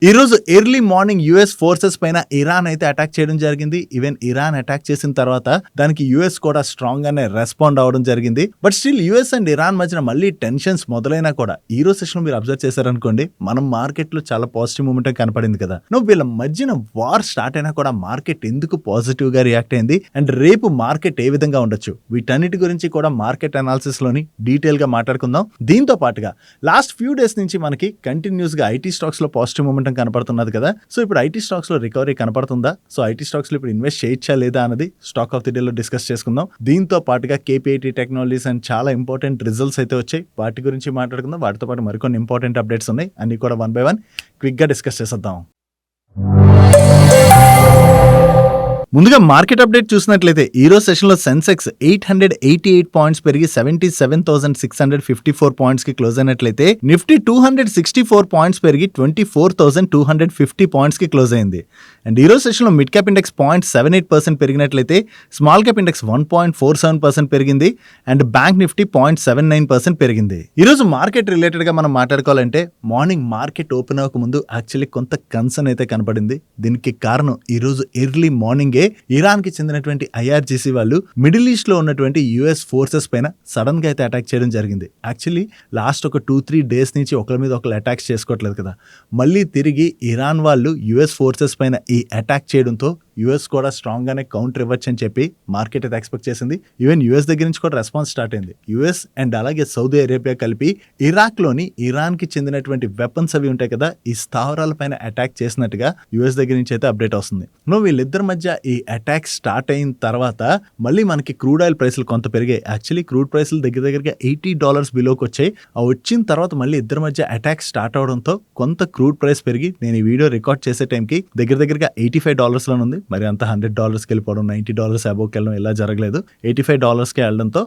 ఈ రోజు early morning US forces పైన ఇరాన్ అయితే అటాక్ చేయడం జరిగింది. ఈవెన్ ఇరాన్ అటాక్ చేసిన తర్వాత దానికి యుఎస్ కూడా స్ట్రాంగ్ గానే రెస్పాండ్ అవ్వడం జరిగింది. But still US and Iran మధ్యన మళ్ళీ టెన్షన్స్ మొదలైనా కూడా ఈ రోజు సెషన్ మీరు అబ్జర్వ్ చేశారనుకోండి, మనం మార్కెట్ లో చాలా పాజిటివ్ మూమెంట్ కనపడింది కదా. వీళ్ళ మధ్యన వార్ స్టార్ట్ అయినా కూడా మార్కెట్ ఎందుకు పాజిటివ్ గా రియాక్ట్ అయింది అండ్ రేపు మార్కెట్ ఏ విధంగా ఉండొచ్చు, వీటన్నిటి గురించి కూడా మార్కెట్ అనాలిసిస్ లోని డీటెయిల్ గా మాట్లాడుకుందాం. దీంతో పాటుగా లాస్ట్ ఫ్యూ డేస్ నుంచి మనకి కంటిన్యూస్ గా ఐటీ స్టాక్స్ లో పాజిటివ్ మూమెంట్ కనపడుతున్నది కదా. సో ఇప్పుడు ఐటీ స్టాక్స్ లో రికవరీ కనపడుతుందా, సో ఐటీ స్టాక్స్ లో ఇప్పుడు ఇన్వెస్ట్ చేయొచ్చా లేదా అన్నది స్టాక్ ఆఫ్ ది డే లో డిస్కస్ చేసుకుందాం. దీంతో పాటుగా కేపీఐటీ టెక్నాలజీస్ అండ్ చాలా ఇంపార్టెంట్ రిజల్ట్స్ అయితే వచ్చాయి, వాటి గురించి మాట్లాడుకుందాం. వాటితో పాటు మరికొన్ని ఇంపార్టెంట్ అప్డేట్స్ ఉన్నాయి, అన్ని కూడా వన్ బై వన్ క్విక్ గా డిస్కస్ చేసేద్దాం. ముందుగా మార్కెట్ అప్డేట్ చూసినట్లయితే ఈ రోజు సెషన్ లో సెన్సెక్స్ 888 పాయింట్స్ పెరిగి 77,654 పాయింట్స్ కి క్లోజ్ అయినట్లయితే నిఫ్టీ 264 పాయింట్స్ పెరిగి 24,250 పాయింట్స్ కి క్లోజ్ అయింది. అండ్ ఈ రోజు సెషన్ లో మిడ్ క్యాప్ ఇండెక్స్ 0.78% పెరిగినట్లయితే స్మాల్ క్యాప్ ఇండెక్స్ 1.47% పెరిగింది అండ్ బ్యాంక్ నిఫ్టీ 0.79% పెరిగింది. ఈ రోజు మార్కెట్ రిలేటెడ్ గా మనం మాట్లాడుకోవాలంటే మార్నింగ్ మార్కెట్ ఓపెన్ అవ్వక ముందు యాక్చువల్లీ కొంత కన్సర్న్ అయితే కనపడింది. దీనికి కారణం ఈ రోజు ఎర్లీ మార్నింగ్ ఇరాన్ కి చెందినటువంటి ఐఆర్జీసీ వాళ్ళు మిడిల్ ఈస్ట్ లో ఉన్నటువంటి యుఎస్ ఫోర్సెస్ పైన సడన్ గా అయితే అటాక్ చేయడం జరిగింది. యాక్చువల్లీ లాస్ట్ ఒక 2-3 డేస్ నుంచి ఒకరి మీద ఒకరు అటాక్స్ చేసుకోవట్లేదు కదా. మళ్ళీ తిరిగి ఇరాన్ వాళ్ళు యుఎస్ ఫోర్సెస్ పైన ఈ అటాక్ చేయడంతో యుఎస్ కూడా స్ట్రాంగ్ గానే కౌంటర్ ఇవ్వచ్చు అని చెప్పి మార్కెట్ అయితే ఎక్స్పెక్ట్ చేసింది. ఈవెన్ యుఎస్ దగ్గర నుంచి కూడా రెస్పాన్స్ స్టార్ట్ అయింది. యుఎస్ అండ్ అలాగే సౌదీ అరేబియా కలిపి ఇరాక్ లోని ఇరాన్ కి చెందినటువంటి వెపన్స్ అవి ఉంటాయి కదా, ఈ స్థావరాల పైన అటాక్ చేసినట్టుగా యుఎస్ దగ్గర నుంచి అయితే అప్డేట్ వస్తుంది. వీళ్ళిద్దరి మధ్య ఈ అటాక్ స్టార్ట్ అయిన తర్వాత మళ్ళీ మనకి క్రూడ్ ఆయిల్ ప్రైస్లు కొంత పెరిగాయి. యాక్చువల్లీ క్రూడ్ ప్రైస్లు దగ్గరగా $80 బిలోకి వచ్చాయి. ఆ వచ్చిన తర్వాత మళ్ళీ ఇద్దరి మధ్య అటాక్ స్టార్ట్ అవడంతో కొంత క్రూడ్ ప్రైస్ పెరిగి నేను ఈ వీడియో రికార్డ్ చేసే టైంకి దగ్గరగా $85 లోనే ఉంది. మరి అంత $100 వెళ్ళిపోవడం, $90 అబోవ్కి వెళ్ళడం ఇలా జరగలేదు. $85కే వెళ్ళడంతో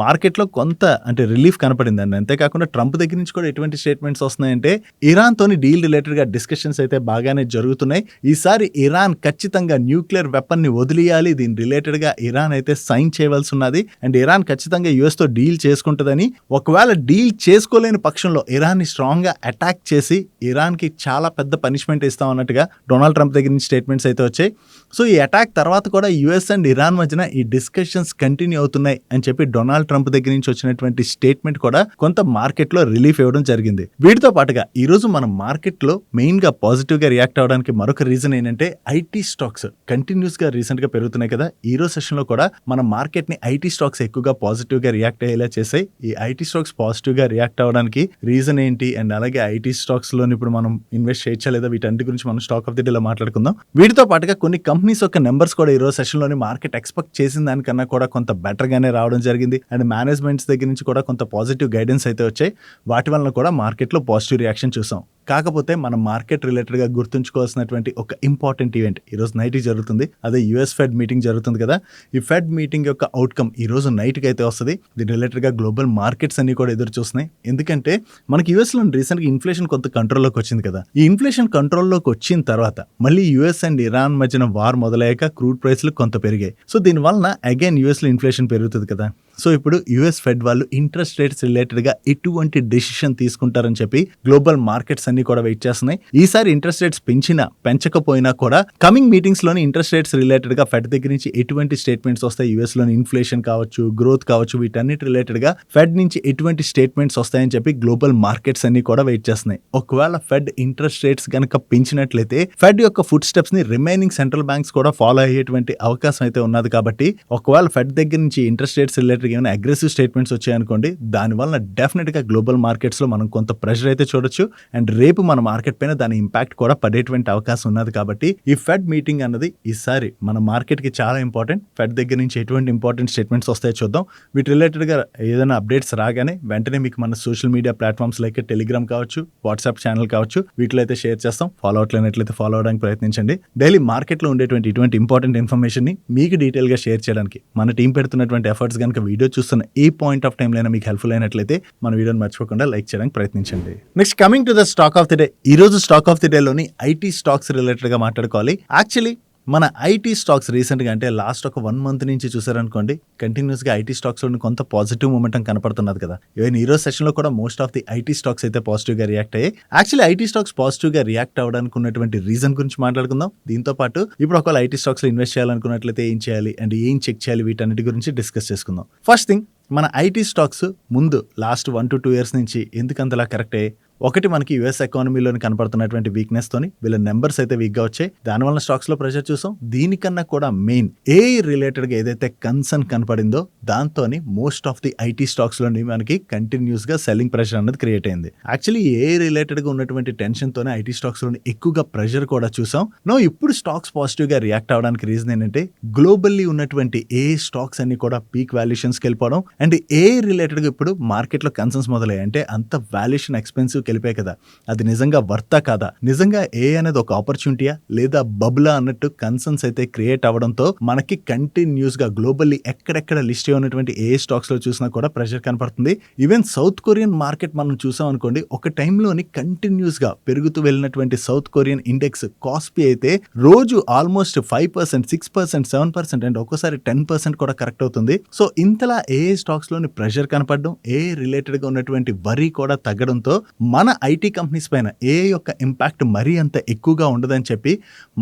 మార్కెట్లో కొంత అంటే రిలీఫ్ కనపడిందండి. అంతేకాకుండా ట్రంప్ దగ్గర నుంచి కూడా ఎటువంటి స్టేట్మెంట్స్ వస్తున్నాయంటే ఇరాన్ తోని డీల్ రిలేటెడ్ గా డిస్కషన్స్ అయితే బాగానే జరుగుతున్నాయి. ఈసారి ఇరాన్ ఖచ్చితంగా న్యూక్లియర్ వెపన్ ని వదిలేయాలి, దీని రిలేటెడ్ గా ఇరాన్ అయితే సైన్ చేయవలసి ఉన్నది అండ్ ఇరాన్ ఖచ్చితంగా యుఎస్ తో డీల్ చేసుకుంటుందని, ఒకవేళ డీల్ చేసుకోలేని పక్షంలో ఇరాన్ ని స్ట్రాంగ్ గా అటాక్ చేసి ఇరాన్ కి చాలా పెద్ద పనిష్మెంట్ ఇస్తాం అన్నట్టుగా డొనాల్డ్ ట్రంప్ దగ్గర నుంచి స్టేట్మెంట్స్ అయితే వచ్చాయి. సో ఈ అటాక్ తర్వాత కూడా యుఎస్ అండ్ ఇరాన్ మధ్యన ఈ డిస్కషన్స్ కంటిన్యూ అవుతున్నాయి అని చెప్పి డొనాల్డ్ ట్రంప్ దగ్గర నుంచి వచ్చినటువంటి స్టేట్మెంట్ కూడా కొంత మార్కెట్ లో రిలీఫ్ ఇవ్వడం జరిగింది. వీటితో పాటుగా ఈ రోజు మన మార్కెట్ లో మెయిన్ గా పాజిటివ్ గా రియాక్ట్ అవడానికి మరొక రీజన్ ఏంటంటే ఐటీ స్టాక్స్ కంటిన్యూస్ గా రీసెంట్ గా పెరుగుతున్నాయి కదా. ఈ రోజు సెషన్ లో కూడా మన మార్కెట్ ని ఐటీ స్టాక్స్ ఎక్కువగా పాజిటివ్ గా రియాక్ట్ అయ్యేలా చేసాయి. ఈ ఐటీ స్టాక్స్ పాజిటివ్ గా రియాక్ట్ అవడానికి రీజన్ ఏంటి అండ్ అలాగే ఐటీ స్టాక్స్ లో ఇప్పుడు మనం ఇన్వెస్ట్ చేయొచ్చా లేదా, వీటన్నిటి గురించి మనం స్టాక్ ఆఫ్ ది డే లో మాట్లాడుకుందాం. వీటితో పాటుగా కొన్ని కంపెనీస్ యొక్క నెంబర్స్ కూడా ఈ రోజు సెషన్ లోని మార్కెట్ ఎక్స్పెక్ట్ చేసిన దానికన్నా కూడా కొంత బెటర్ గానే రావడం జరిగింది అండ్ మేనేజ్మెంట్స్ దగ్గర నుంచి కూడా కొంత పాజిటివ్ గైడెన్స్ అయితే వచ్చాయి. వాటి వలన కూడా మార్కెట్లో పాజిటివ్ రియాక్షన్ చూసాం. కాకపోతే మనం మార్కెట్ రిలేటెడ్ గా గుర్తుంచుకోవాల్సినటువంటి ఒక ఇంపార్టెంట్ ఈవెంట్ ఈ రోజు నైట్ జరుగుతుంది. అదే యుఎస్ ఫెడ్ మీటింగ్ జరుగుతుంది కదా. ఈ ఫెడ్ మీటింగ్ యొక్క అవుట్కమ్ ఈ రోజు నైట్ కి అయితే వస్తుంది. దీని రిలేటెడ్ గా గ్లోబల్ మార్కెట్స్ అన్ని కూడా ఎదురు చూస్తున్నాయి. ఎందుకంటే మనకి యుఎస్ లో రీసెంట్ గా ఇన్ఫ్లేషన్ కొంత కంట్రోల్లోకి వచ్చింది కదా. ఈ ఇన్ఫ్లేషన్ కంట్రోల్లోకి వచ్చిన తర్వాత మళ్ళీ యుఎస్ అండ్ ఇరాన్ మధ్యన వార్ మొదలయ్యాక క్రూడ్ ప్రైస్లు కొంత పెరిగాయి. సో దీని వలన అగైన్ యుఎస్ లో ఇన్ఫ్లేషన్ పెరుగుతుంది కదా. సో ఇప్పుడు యుఎస్ ఫెడ్ వాళ్ళు ఇంట్రెస్ట్ రేట్స్ రిలేటెడ్ గా ఎటువంటి డెసిషన్ తీసుకుంటారని చెప్పి గ్లోబల్ మార్కెట్స్ అన్ని కూడా వెయిట్ చేస్తున్నాయి. ఈసారి ఇంట్రెస్ట్ రేట్స్ పెంచినా పెంచకపోయినా కూడా కమింగ్ మీటింగ్స్ లోని ఇంట్రెస్ట్ రేట్స్ రిలేటెడ్ గా ఫెడ్ దగ్గర నుంచి ఎటువంటి స్టేట్మెంట్స్ వస్తాయి, యుఎస్ లోని ఇన్ఫ్లేషన్ కావచ్చు, గ్రోత్ కావచ్చు, వీటన్నిటి రిలేటెడ్ గా ఫెడ్ నుంచి ఎటువంటి స్టేట్మెంట్స్ వస్తాయని చెప్పి గ్లోబల్ మార్కెట్స్ అన్ని కూడా వెయిట్ చేస్తున్నాయి. ఒకవేళ ఫెడ్ ఇంట్రెస్ట్ రేట్స్ కనుక పెంచినట్లయితే ఫెడ్ యొక్క ఫుట్ స్టెప్స్ ని రిమైనింగ్ సెంట్రల్ బ్యాంక్స్ కూడా ఫాలో అయ్యేటువంటి అవకాశం అయితే ఉన్నది. కాబట్టి ఒకవేళ ఫెడ్ దగ్గర నుంచి ఇంట్రెస్ట్ రేట్స్ రిలేటెడ్ ఏమైనా అగ్రెసివ్ స్టేట్మెంట్స్ వచ్చాయనుకోండి, దానివల్ల డెఫినెట్ గా గ్లోబల్ మార్కెట్స్ లో మనం కొంత ప్రెషర్ అయితే చూడొచ్చు అండ్ రేపు మన మార్కెట్ పైన దాని ఇంపాక్ట్ కూడా పడేటువంటి అవకాశం ఉన్నది. కాబట్టి ఈ ఫెడ్ మీటింగ్ అన్నది ఈసారి మన మార్కెట్ కి చాలా ఇంపార్టెంట్. ఫెడ్ దగ్గర నుంచి ఎటువంటి ఇంపార్టెంట్ స్టేట్మెంట్స్ వస్తాయో చూద్దాం. వీటి రిలేటెడ్ గా ఏదైనా అప్డేట్స్ రాగానే వెంటనే మీకు మన social media platforms like Telegram కావచ్చు, వాట్సాప్ ఛానల్ కావచ్చు, వీటిలో అయితే షేర్ చేస్తాం. ఫాలో అవట్లేనట్లయితే ఫాలో అవడానికి ప్రయత్నించండి. డైలీ మార్కెట్ లో ఉండేటువంటి ఇటువంటి ఇంపార్టెంట్ ఇన్ఫర్మేషన్ ని మీకు డీటెయిల్ గా షేర్ చేయడానికి మన టీం పెడుతున్నటువంటి ఎఫర్ట్స్ కనుక వీడియో చూస్తున్న ఏ పాయింట్ ఆఫ్ టైం లైనా మీకు హెల్ప్ఫుల్ అయినట్లయితే మన వీడియోని మర్చిపోకుండా లైక్ చేయడానికి ప్రయత్నించండి. Next coming to the stock of the day. ఈ రోజు స్టాక్ ఆఫ్ ది డే లోని ఐటీ స్టాక్స్ రిలేటెడ్ గా మాట్లాడుకోవాలి. యాక్చువల్లీ మన ఐటీ స్టాక్స్ రీసెంట్గా అంటే లాస్ట్ ఒక 1 మంత్ నుంచి చూసారనుకోండి, కంటిన్యూస్గా ఐటీ స్టాక్స్లో కొంత పాజిటివ్ మూమెంటం కనపడుతున్నది కదా. ఈవెన్ ఈ రోజు సెషన్లో కూడా most of the IT stocks అయితే పాజిటివ్గా రియాక్ట్ అయ్యాయి. యాక్చువల్లీ ఐటీ స్టాక్స్ పాజిటివ్గా రియాక్ట్ అవ్వడానికి ఉన్నటువంటి రీజన్ గురించి మాట్లాడుకుందాం. దీంతో పాటు ఇప్పుడు ఒకవేళ ఐటీ స్టాక్స్లో ఇన్వెస్ట్ చేయాలనుకున్నట్లయితే ఏం చేయాలి అండ్ ఏం చెక్ చేయాలి, వీటన్నిటి గురించి డిస్కస్ చేసుకుందాం. ఫస్ట్ థింగ్, మన ఐటీ స్టాక్స్ ముందు లాస్ట్ 1 to 2 years నుంచి ఎందుకంతలా కరెక్ట్ అయ్యాయి? ఒకటి, మనకి యుఎస్ ఎకానమీలోని కనపడుతున్నటువంటి వీక్నెస్ తోని వీళ్ళ నెంబర్స్ అయితే వీక్గా వచ్చాయి. దానివల్ల స్టాక్స్ లో ప్రెషర్ చూసాం. దీనికన్నా కూడా మెయిన్ ఏఐ రిలేటెడ్ గా ఏదైతే కన్సర్న్ కనపడిందో దాంతోని most of the IT stocks లోని మనకి కంటిన్యూస్ గా సెల్లింగ్ ప్రెషర్ అనేది క్రియేట్ అయింది. యాక్చువల్లీ ఏఐ రిలేటెడ్ గా ఉన్నటువంటి టెన్షన్ తోనే ఐటీ స్టాక్స్ లోని ఎక్కువగా ప్రెషర్ కూడా చూసాం. ఇప్పుడు స్టాక్స్ పాజిటివ్ గా రియాక్ట్ అవడానికి రీజన్ ఏంటంటే, గ్లోబల్లీ ఉన్నటువంటి ఏఐ స్టాక్స్ అన్ని కూడా పీక్ వాల్యుయేషన్స్ కి వెళ్ళిపోవడం అండ్ ఏఐ రిలేటెడ్ గా ఇప్పుడు మార్కెట్ లో కన్సర్న్స్ మొదలయ్యాయి. అంటే అంత వాల్యుయేషన్ ఎక్స్పెన్సివ్ వెళ్ళిపోయాయి కదా, అది నిజంగా వర్తా కాదా, నిజంగా ఏ అనేది ఒక ఆపర్చునిటీయా లేదా బబులా అన్నట్టు కన్సర్న్స్ అయితే క్రియేట్ అవ్వడంతో మనకి కంటిన్యూస్ గా గ్లోబల్లీ ఎక్కడెక్కడ లిస్ట్ అయి ఉన్నటువంటి ఏ స్టాక్స్ లో చూసినా కూడా ప్రెషర్ కనపడుతుంది. ఈవెన్ సౌత్ కొరియన్ మార్కెట్ మనం చూసాం అనుకోండి, ఒక టైంలోని కంటిన్యూస్ గా పెరుగుతూ వెళ్ళినటువంటి సౌత్ కొరియన్ ఇండెక్స్ కాస్పీ అయితే రోజు ఆల్మోస్ట్ 5%, 6%, 7% అండ్ ఒక్కోసారి 10% కూడా కరెక్ట్ అవుతుంది. సో ఇంతలా ఏ స్టాక్స్ లోని ప్రెషర్ కనపడడం, ఏ రిలేటెడ్ గా ఉన్నటువంటి వరీ కూడా తగ్గడంతో మన ఐటీ కంపెనీస్ పైన ఏ యొక్క ఇంపాక్ట్ మరీ అంత ఎక్కువగా ఉండదని చెప్పి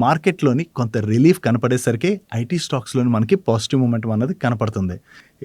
మార్కెట్లోని కొంత రిలీఫ్ కనపడేసరికి ఐటీ స్టాక్స్లోని మనకి పాజిటివ్ మూమెంట్ అన్నది కనపడుతుంది.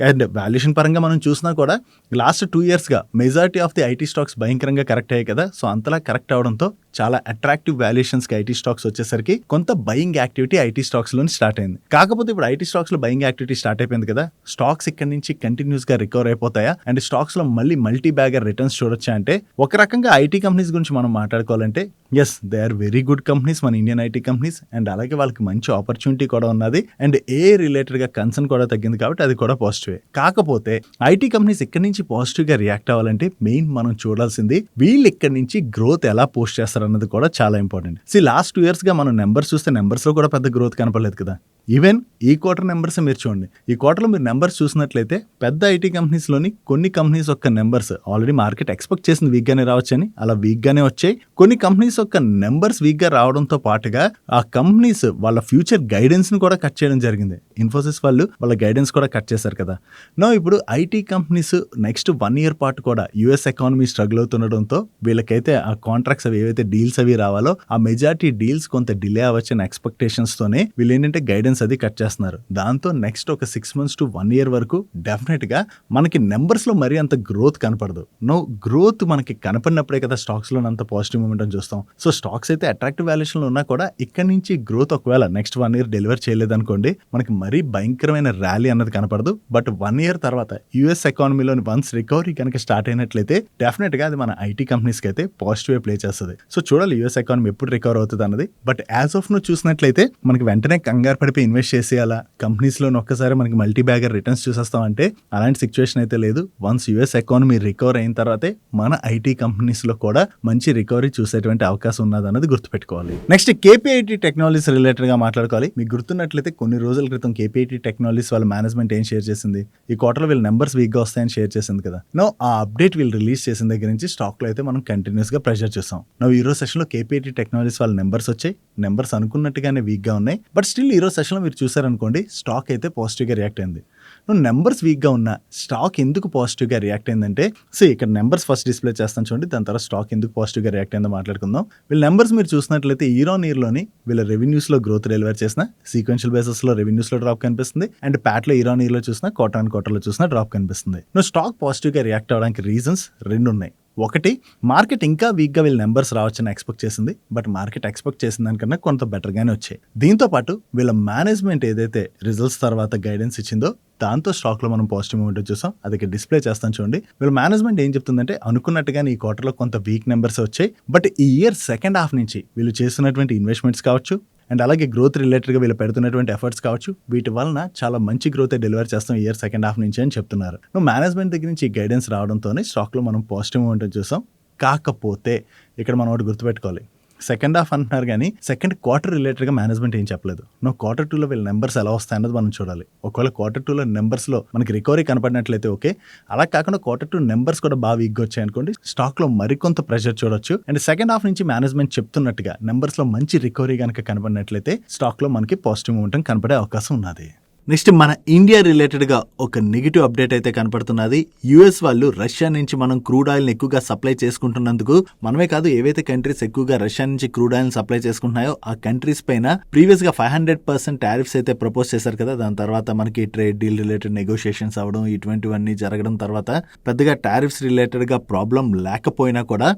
అండ్ వాల్యుయేషన్ పరంగా మనం చూసినా కూడా లాస్ట్ 2 yearsగా majority of the IT stocks భయంకరంగా కరెక్ట్ అయ్యాయి కదా. సో అంతలా కరెక్ట్ అవడంతో చాలా అట్రాక్టివ్ వాల్యుయేషన్స్కి ఐటీ స్టాక్స్ వచ్చేసరికి కొంత బయింగ్ యాక్టివిటీ ఐటీ స్టాక్స్లోని స్టార్ట్ అయింది. కాకపోతే ఇప్పుడు ఐటీ స్టాక్స్లో బయింగ్ యాక్టివిటీ స్టార్ట్ అయిపోయింది కదా, స్టాక్స్ ఇక్కడ నుంచి కంటిన్యూస్గా రికవర్ అయిపోతాయా అండ్ స్టాక్స్లో మళ్ళీ మల్టీ బ్యాగర్ రిటర్న్స్ చూడొచ్చా అంటే, ఒక రకంగా ఐటీ కంపెనీస్ గురించి మనం మాట్లాడుకోవాలంటే yes, they are very good companies, మన ఇండియన్ ఐటీ కంపెనీస్. అండ్ అలాగే వాళ్ళకి మంచి ఆపర్చునిటీ కూడా ఉన్నది అండ్ ఏ రిలేటెడ్గా కన్సర్న్ కూడా తగ్గింది కాబట్టి అది కూడా పాజిటివ్. కాకపోతే ఐటీ కంపెనీస్ ఇక్కడ నుంచి పాజిటివ్ గా రియాక్ట్ అవ్వాలంటే మెయిన్ మనం చూడాల్సింది వీళ్ళు ఇక్కడ నుంచి గ్రోత్ ఎలా పోస్ట్ చేస్తారు అన్నది కూడా చాలా ఇంపార్టెంట్. లాస్ట్ 2 years గా మనం నెంబర్స్ చూస్తే నెంబర్స్ లో కూడా పెద్ద గ్రోత్ కనపడలేదు కదా. ఈవెన్ ఈ క్వార్టర్ నెంబర్స్ మీరు చూడండి, ఈ క్వార్టర్లో మీరు నెంబర్స్ చూసినట్లయితే పెద్ద ఐటీ కంపెనీస్లోని కొన్ని కంపెనీస్ యొక్క నెంబర్స్ ఆల్రెడీ మార్కెట్ ఎక్స్పెక్ట్ చేసింది వీక్గానే రావచ్చని, అలా వీక్గానే వచ్చాయి. కొన్ని కంపెనీస్ యొక్క నెంబర్స్ వీక్గా రావడంతో పాటుగా ఆ కంపెనీస్ వాళ్ళ ఫ్యూచర్ గైడెన్స్ని కూడా కట్ చేయడం జరిగింది. ఇన్ఫోసిస్ వాళ్ళు వాళ్ళ గైడెన్స్ కూడా కట్ చేశారు కదా. ఇప్పుడు ఐటీ కంపెనీస్ నెక్స్ట్ 1 year పాటు కూడా యుఎస్ ఎకానమీ స్ట్రగుల్ అవుతుండడంతో వీళ్ళకైతే ఆ కాంట్రాక్ట్స్ అవి ఏవైతే డీల్స్ అవి రావాలో ఆ మెజారిటీ డీల్స్ కొంత డిలే అవ్వచ్చని ఎక్స్పెక్టేషన్స్ తోనే వీళ్ళు ఏంటంటే గైడెన్స్ అది కట్ చేస్తున్నారు. దాంతో నెక్స్ట్ ఒక 6 months to 1 year వరకు డెఫినెట్ గా మనకి నెంబర్స్ లో మరీ అంత గ్రోత్ కనపడదు. గ్రోత్ మనకి కనపడినప్పుడే కదా స్టాక్స్ లో అంత పాజిటివ్ మూమెంట్ చూస్తాం. సో స్టాక్స్ అయితే అట్రాక్టివ్ వాల్యుయేషన్ లో ఉన్నా కూడా ఇక్కడ నుంచి గ్రోత్ ఒకవేళ నెక్స్ట్ 1 year డెలివర్ చేయలేదనుకోండి, మనకి మరీ భయంకరమైన ర్యాలీ అన్నది కనపడదు. బట్ 1 year తర్వాత యుఎస్ ఎకానమీలోని వన్స్ రికవరీ కనుక స్టార్ట్ అయినట్లయితే డెఫినెట్ గా అది మన ఐటీ కంపెనీస్ కి అయితే పాజిటివ్ ప్లే చేస్తుంది. సో చూడాలి యుఎస్ ఎకానమీ ఎప్పుడు రికవర్ అవుతుంది అన్నది. బట్ యాజ్ ఆఫ్ ను చూసినట్లయితే మనకి వెంటనే కంగారు పడిపోయి ఇన్వెస్ట్ చేసేయాలా, కంపెనీస్లో ఒక్కసారి మనకి మల్టీ బ్యాగర్ రిటర్న్స్ చూసేస్తామంటే అలాంటి సిచ్యువేషన్ అయితే లేదు. వన్స్ యుఎస్ ఎకానమీ రికవర్ అయిన తర్వాతే మన ఐటీ కంపెనీస్లో కూడా మంచి రికవరీ చూసేటువంటి అవకాశం ఉన్నది అన్నది గుర్తుపెట్టుకోవాలి. నెక్స్ట్ కేపీఐటీ టెక్నాలజీస్ రిలేటెడ్గా మాట్లాడుకోవాలి. మీకు గుర్తున్నట్లయితే కొన్ని రోజుల క్రితం కేపీఐటీ టెక్నాలజీస్ వాళ్ళ మేనేజ్మెంట్ ఏం షేర్ చేసింది, ఈ క్వార్టర్లో వీళ్ళ నెంబర్స్ వీక్గా వస్తాయని షేర్ చేసింది కదా. ఆ అప్డేట్ వీళ్ళు రిలీజ్ చేసిన దగ్గర నుంచి స్టాక్లో అయితే మనం కంటిన్యూస్గా ప్రెషర్ చూస్తాం. ఈ రోజు సెషన్లో కేపీఐటీ టెక్నాలజీస్ వాళ్ళ నెంబర్స్ వచ్చాయి, నెంబర్స్ అనుకున్నట్టుగానే వీక్గా ఉన్నాయి. బట్ స్టిల్ ఈ రోజు సెషన్లో మీరు చూసారనుకోండి స్టాక్ అయితే పాజిటివ్గా రియాక్ట్ అయింది. నెంబర్స్ వీక్గా ఉన్న స్టాక్ ఎందుకు పాజిటివ్గా రియాక్ట్ అయిందంటే, ఇక్కడ నెంబర్స్ ఫస్ట్ డిస్ప్లే చేస్తాను చూడండి, దాని తర్వాత స్టాక్ ఎందుకు పాజిటివ్గా రియాక్ట్ అయిందో మాట్లాడుకుందాం. వీళ్ళ నెంబర్స్ మీరు చూసినట్లయితే ఇయర్ ఆన్ ఇయర్లోని వీళ్ళ రెవెన్యూస్లో గ్రోత్ డెలివర్ చేసిన సీక్వెన్షియల్ బేసిస్లో రెవెన్యూస్లో డ్రాప్ కనిపిస్తుంది అండ్ ప్యాట్లో ఇయర్ ఆన్ ఇయర్లో చూసినా క్వార్టర్ ఆన్ క్వార్టర్లో చూసినా డ్రాప్ కనిపిస్తుంది. స్టాక్ పాజిటివ్గా రియాక్ట్ అవ్వడానికి రీజన్స్ 2 ఉన్నాయి. ఒకటి, మార్కెట్ ఇంకా వీక్గా వీళ్ళ నెంబర్స్ రావచ్చని ఎక్స్పెక్ట్ చేసింది. బట్ మార్కెట్ ఎక్స్పెక్ట్ చేసిన దానికన్నా కొంత బెటర్గానే వచ్చాయి. దీంతో పాటు వీళ్ళ మేనేజ్మెంట్ ఏదైతే రిజల్ట్స్ తర్వాత గైడెన్స్ ఇచ్చిందో దాంతో స్టాక్లో మనం పాజిటివ్ మూమెంట్ చూసాం. అది డిస్ప్లే చేస్తాను చూడండి. వీళ్ళ మేనేజ్మెంట్ ఏం చెప్తుందంటే, అనుకున్నట్టుగానే ఈ క్వార్టర్లో కొంత వీక్ నెంబర్స్ వచ్చాయి. బట్ ఈ ఇయర్ సెకండ్ హాఫ్ నుంచి వీళ్ళు చేస్తున్నటువంటి ఇన్వెస్ట్మెంట్స్ కావచ్చు అండ్ అలాగే గ్రోత్ రిలేటెడ్గా వీళ్ళు పెడుతున్నటువంటి ఎఫర్ట్స్ కావచ్చు, వీటి వలన చాలా మంచి గ్రోత్ డెలివర్ చేస్తాం ఇయర్ సెకండ్ హాఫ్ నుంచి అని చెప్తున్నారు. మేనేజ్మెంట్ దగ్గర నుంచి గైడెన్స్ రావడంతోనే స్టాక్లో మనం పాజిటివ్ మూమెంట్ చూసాం. కాకపోతే ఇక్కడ మనం ఒకటి గుర్తుపెట్టుకోవాలి, సెకండ్ హాఫ్ అంటున్నారు కానీ సెకండ్ క్వార్టర్ రిలేటెడ్గా మేనేజ్మెంట్ ఏం చెప్పలేదు. క్వార్టర్ 2లో వీళ్ళ నెంబర్స్ ఎలా వస్తాయి అన్నది మనం చూడాలి. ఒకవేళ క్వార్టర్ 2లో నెంబర్స్లో మనకి రికవరీ కనపడినట్లయితే ఓకే, అలా కాకుండా క్వార్టర్ 2 నెంబర్స్ కూడా బాగా వీక్గా వచ్చాయి అనుకోండి, స్టాక్లో మరికొంత ప్రెషర్ చూడొచ్చు. అండ్ సెకండ్ హాఫ్ నుంచి మేనేజ్మెంట్ చెప్తున్నట్టుగా నెంబర్స్లో మంచి రికవరీ కనుక కనపడినట్లయితే స్టాక్లో మనకి పాజిటివ్ మూమెంటం కనపడే అవకాశం ఉన్నది. నెక్స్ట్ మన ఇండియా రిలేటెడ్గా ఒక నెగిటివ్ అప్డేట్ అయితే కనపడుతున్నది. యుఎస్ వాళ్ళు రష్యా నుంచి మనం క్రూడ్ ఆయిల్ని ఎక్కువగా సప్లై చేసుకుంటున్నందుకు, మనమే కాదు ఏవైతే కంట్రీస్ ఎక్కువగా రష్యా నుంచి క్రూడ్ ఆయిల్ సప్లై చేసుకుంటున్నాయో ఆ కంట్రీస్ పైన ప్రీవియస్ గా 500% టారిఫ్స్ అయితే ప్రపోజ్ చేశారు కదా. దాని తర్వాత మనకి ట్రేడ్ డీల్ రిలేటెడ్ నెగోషియేషన్స్ అవడం ఇటువంటివన్నీ జరగడం తర్వాత పెద్దగా టారిఫ్స్ రిలేటెడ్ గా ప్రాబ్లం లేకపోయినా కూడా